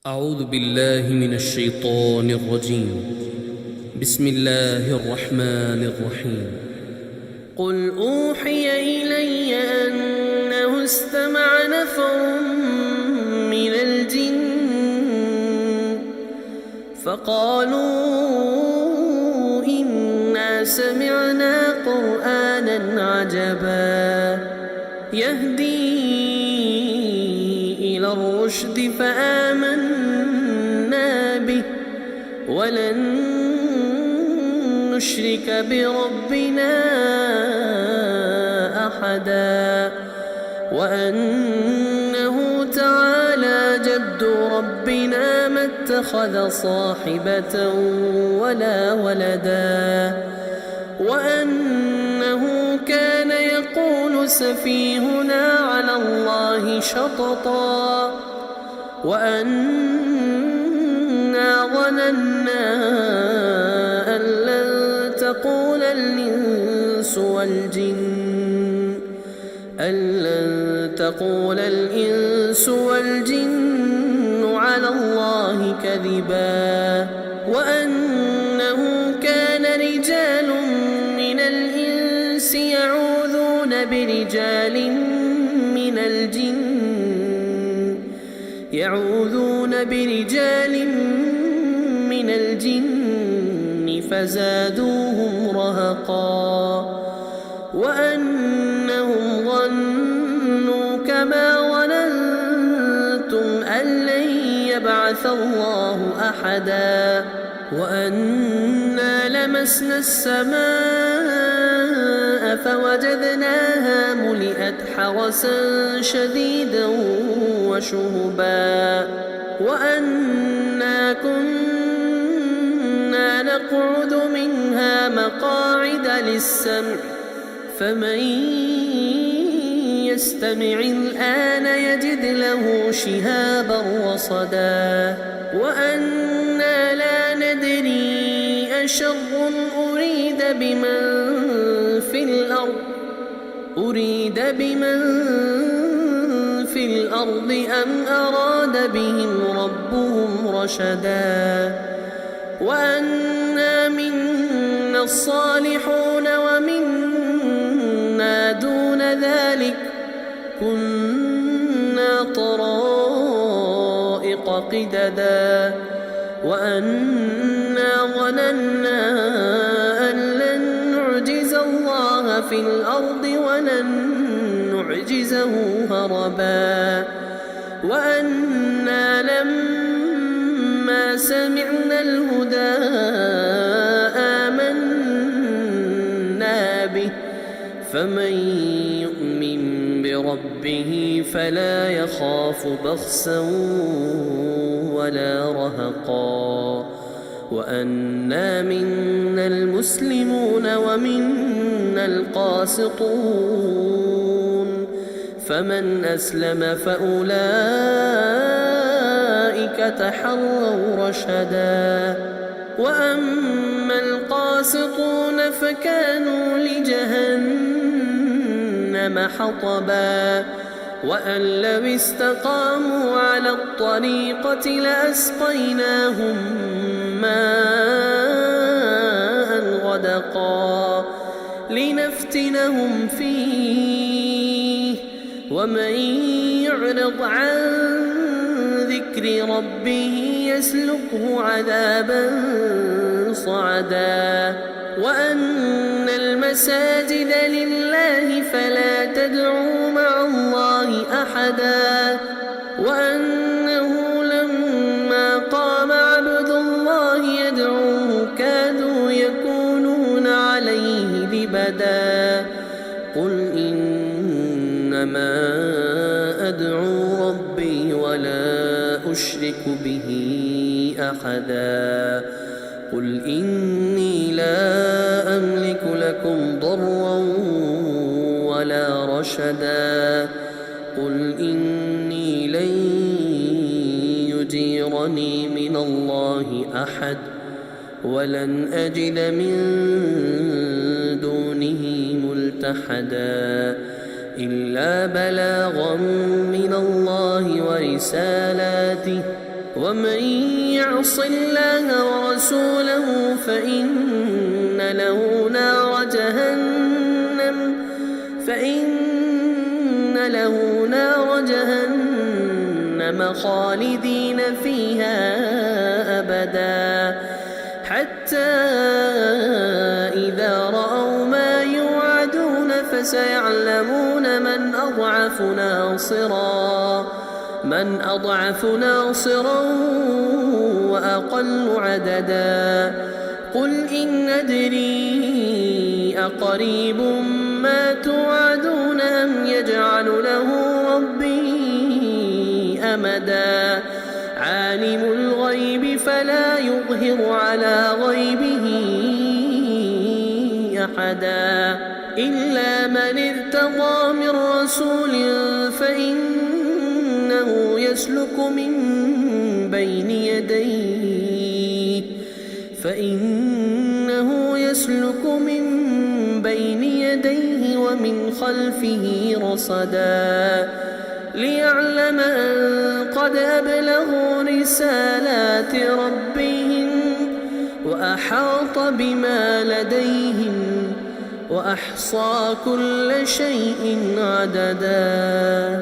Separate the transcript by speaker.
Speaker 1: أعوذ بالله من الشيطان الرجيم. بسم الله الرحمن الرحيم.
Speaker 2: قل أوحي إلي أنه استمع نفر من الجن فقالوا إنا سمعنا قرآنا عجبا يهدي إلى الرشد فآمنا به ولن نشرك بربنا أحدا وأنه تعالى جد ربنا ما اتخذ صاحبة ولا ولدا وأنه كان يقول سفيهنا على الله شططا وأنا ظننا أن لن تقول الإنس والجن على الله كذبا وأنه كان رجال من الإنس يعوذون برجال من الجن فزادوهم رهقا وأنهم ظنوا كما ظننتم أن لن يبعث الله أحدا وأنا لمسنا السماء فوجدناها ملئت حرسا شديدا وشهبا وأنا كنا نقعد منها مقاعد للسمع فمن يستمع الآن يجد له شهابا رصدا وأنا لا ندري أشر أريد بمن في الأرض أم أراد بهم ربهم رشدا وأنا منا الصالحون ومنا دون ذلك كنا طرائق قددا وأنا ظننا أن لن نعجز الله في الأرض ولن نعجزه هربا وأنا لما سمعنا الهدى آمنا به فمن يؤمن بربه فلا يخاف بخسا ولا رهقا وأنا منا المسلمون ومنا القاسطون فمن أسلم فأولئك تحروا رشدا وأما القاسطون فكانوا لجهنم حطبا وأن لو استقاموا على الطريقة لأسقيناهم ماء غدقا لنفتنهم فيه ومن يعرض عن ذكر ربه يسلكه عذابا صعدا وأن المساجد لله فلا تدعوا مع الله أحدا وأنه لما قام عبد الله يدعوه كادوا يكونون عليه لبدا قل إنما أدعو ربي ولا أشرك به أحدا قل إني لا أملك لكم ضرا ولا رشدا قل إني لن يجيرني من الله أحد ولن أجد من دونه ملتحدا إلا بلاغا من الله ورسالاته ومن يعص الله ورسوله فإن له نار جهنم خالدين فيها أبدا حتى إذا رأوا ما يوعدون فسيعلمون من أضعف ناصرا وأقل عددا قل إن أدري أقريب ما توعدون أم يجعل له ربي أمدا عالم الغيب فلا يظهر على غيبه أحدا إلا من ارتضى من رسول فإنه يسلك من بين يديه ومن خلفه رصدا ليعلم أن قد أبلغوا رسالات ربهم وأحاط بما لديهم وأحصى كل شيء عددا.